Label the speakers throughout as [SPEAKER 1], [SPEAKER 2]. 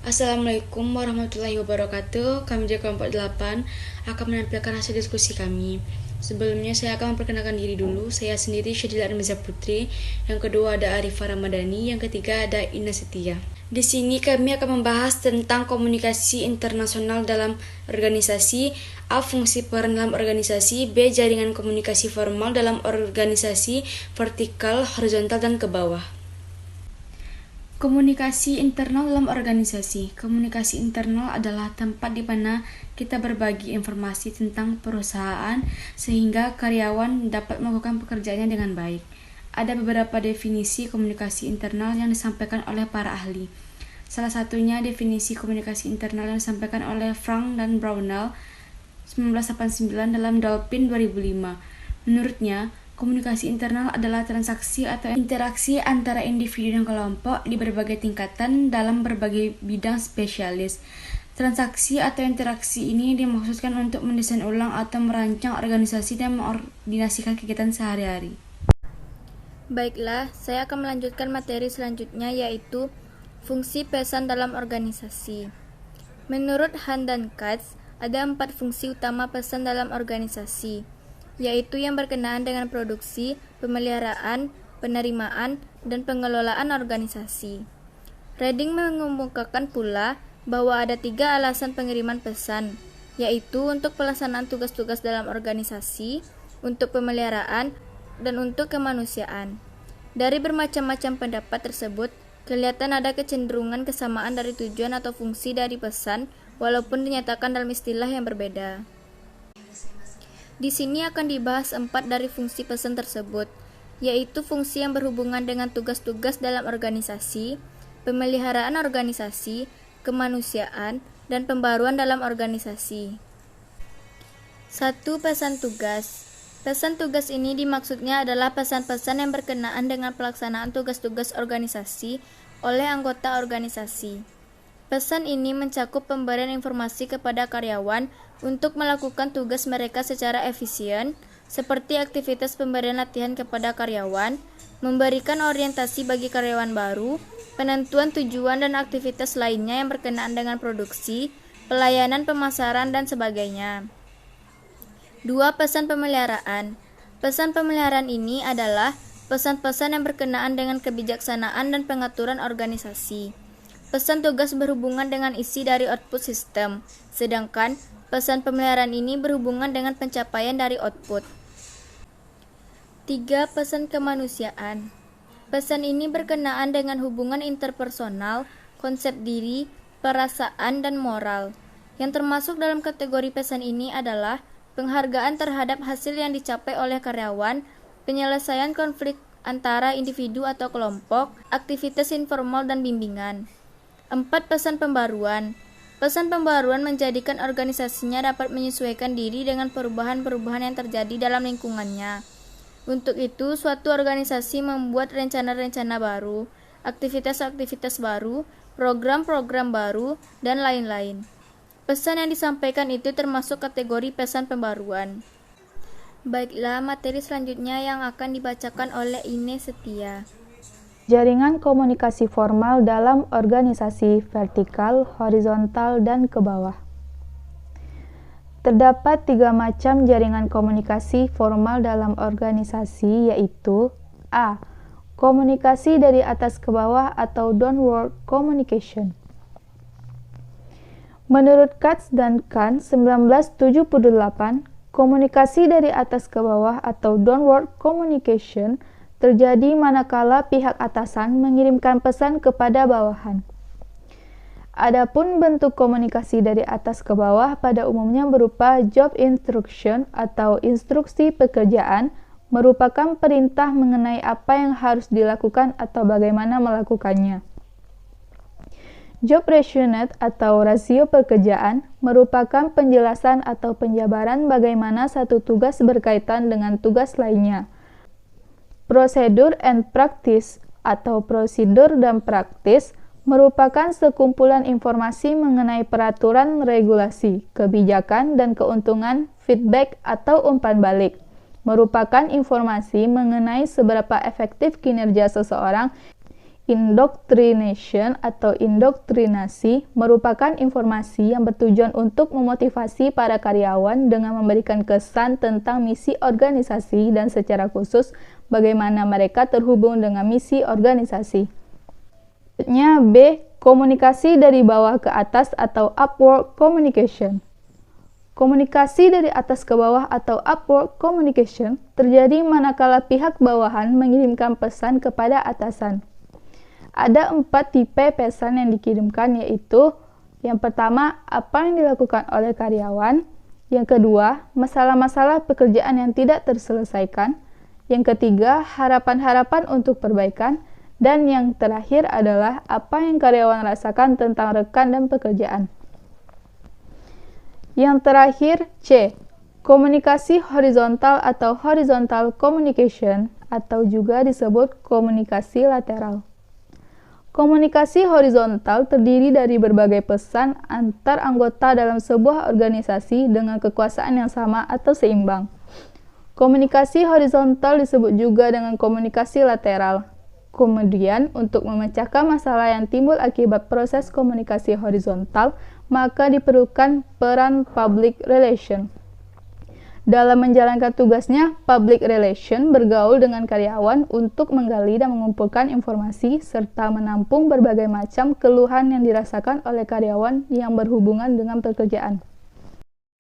[SPEAKER 1] Assalamualaikum warahmatullahi wabarakatuh. Kami dari kelompok 8 akan menampilkan hasil diskusi kami. Sebelumnya saya akan memperkenalkan diri dulu. Saya sendiri Syedila Armiza Putri. Yang kedua ada Arifah Ramadhani. Yang ketiga ada Ina Setia. Di sini kami akan membahas tentang komunikasi internasional dalam organisasi, A. Fungsi peran dalam organisasi, B. Jaringan komunikasi formal dalam organisasi, vertikal, horizontal, dan ke bawah. Komunikasi internal dalam organisasi. Komunikasi internal adalah tempat di mana kita berbagi informasi tentang perusahaan sehingga karyawan dapat melakukan pekerjaannya dengan baik. Ada beberapa definisi komunikasi internal yang disampaikan oleh para ahli. Salah satunya definisi komunikasi internal yang disampaikan oleh Frank dan Brownell 1989 dalam Dolphin 2005. Menurutnya, komunikasi internal adalah transaksi atau interaksi antara individu dan kelompok di berbagai tingkatan dalam berbagai bidang spesialis. Transaksi atau interaksi ini dimaksudkan untuk mendesain ulang atau merancang organisasi dan mengordinasikan kegiatan sehari-hari.
[SPEAKER 2] Baiklah, saya akan melanjutkan materi selanjutnya yaitu fungsi pesan dalam organisasi. Menurut Han dan Katz, ada 4 fungsi utama pesan dalam organisasi, yaitu yang berkenaan dengan produksi, pemeliharaan, penerimaan, dan pengelolaan organisasi. Reading mengemukakan pula bahwa ada 3 alasan pengiriman pesan, yaitu untuk pelaksanaan tugas-tugas dalam organisasi, untuk pemeliharaan, dan untuk kemanusiaan. Dari bermacam-macam pendapat tersebut, kelihatan ada kecenderungan kesamaan dari tujuan atau fungsi dari pesan, walaupun dinyatakan dalam istilah yang berbeda. Di sini akan dibahas 4 dari fungsi pesan tersebut, yaitu fungsi yang berhubungan dengan tugas-tugas dalam organisasi, pemeliharaan organisasi, kemanusiaan, dan pembaruan dalam organisasi. 1. Pesan tugas. Pesan tugas ini dimaksudnya adalah pesan-pesan yang berkenaan dengan pelaksanaan tugas-tugas organisasi oleh anggota organisasi. Pesan ini mencakup pemberian informasi kepada karyawan untuk melakukan tugas mereka secara efisien, seperti aktivitas pemberian latihan kepada karyawan, memberikan orientasi bagi karyawan baru, penentuan tujuan dan aktivitas lainnya yang berkenaan dengan produksi, pelayanan pemasaran, dan sebagainya. 2. Pesan pemeliharaan. Pesan pemeliharaan ini adalah pesan-pesan yang berkenaan dengan kebijaksanaan dan pengaturan organisasi. Pesan tugas berhubungan dengan isi dari output sistem, sedangkan pesan pemeliharaan ini berhubungan dengan pencapaian dari output. 3. Pesan kemanusiaan. Pesan ini berkenaan dengan hubungan interpersonal, konsep diri, perasaan, dan moral. Yang termasuk dalam kategori pesan ini adalah penghargaan terhadap hasil yang dicapai oleh karyawan, penyelesaian konflik antara individu atau kelompok, aktivitas informal, dan bimbingan. 4. Pesan pembaruan. Pesan pembaruan menjadikan organisasinya dapat menyesuaikan diri dengan perubahan-perubahan yang terjadi dalam lingkungannya. Untuk itu, suatu organisasi membuat rencana-rencana baru, aktivitas-aktivitas baru, program-program baru, dan lain-lain. Pesan yang disampaikan itu termasuk kategori pesan pembaruan. Baiklah, materi selanjutnya yang akan dibacakan oleh Ine Setia.
[SPEAKER 3] Jaringan komunikasi formal dalam organisasi, vertikal, horizontal, dan ke bawah. Terdapat 3 macam jaringan komunikasi formal dalam organisasi, yaitu A. Komunikasi dari atas ke bawah atau downward communication. Menurut Katz dan Kahn 1978, komunikasi dari atas ke bawah atau downward communication terjadi manakala pihak atasan mengirimkan pesan kepada bawahan. Adapun bentuk komunikasi dari atas ke bawah pada umumnya berupa job instruction atau instruksi pekerjaan, merupakan perintah mengenai apa yang harus dilakukan atau bagaimana melakukannya. Job rationet atau rasio pekerjaan merupakan penjelasan atau penjabaran bagaimana satu tugas berkaitan dengan tugas lainnya. Prosedur and practice atau prosedur dan praktis merupakan sekumpulan informasi mengenai peraturan, regulasi, kebijakan, dan keuntungan. Feedback atau umpan balik merupakan informasi mengenai seberapa efektif kinerja seseorang Indoctrination atau indoktrinasi merupakan informasi yang bertujuan untuk memotivasi para karyawan dengan memberikan kesan tentang misi organisasi dan secara khusus bagaimana mereka terhubung dengan misi organisasi. Selanjutnya B. Komunikasi dari bawah ke atas atau upward communication. Komunikasi dari atas ke bawah atau upward communication terjadi manakala pihak bawahan mengirimkan pesan kepada atasan. Ada 4 tipe pesan yang dikirimkan, yaitu yang pertama, apa yang dilakukan oleh karyawan. Yang kedua, masalah-masalah pekerjaan yang tidak terselesaikan. Yang ketiga, harapan-harapan untuk perbaikan. Dan yang terakhir adalah apa yang karyawan rasakan tentang rekan dan pekerjaan. Yang terakhir, C. Komunikasi horizontal atau horizontal communication atau juga disebut komunikasi lateral. Komunikasi horizontal terdiri dari berbagai pesan antar anggota dalam sebuah organisasi dengan kekuasaan yang sama atau seimbang. Komunikasi horizontal disebut juga dengan komunikasi lateral. Kemudian, untuk memecahkan masalah yang timbul akibat proses komunikasi horizontal, maka diperlukan peran public relation. Dalam menjalankan tugasnya, public relation bergaul dengan karyawan untuk menggali dan mengumpulkan informasi serta menampung berbagai macam keluhan yang dirasakan oleh karyawan yang berhubungan dengan pekerjaan.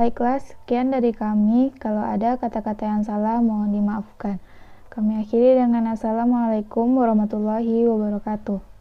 [SPEAKER 3] Baiklah, sekian dari kami. Kalau ada kata-kata yang salah, mohon dimaafkan. Kami akhiri dengan Assalamualaikum warahmatullahi wabarakatuh.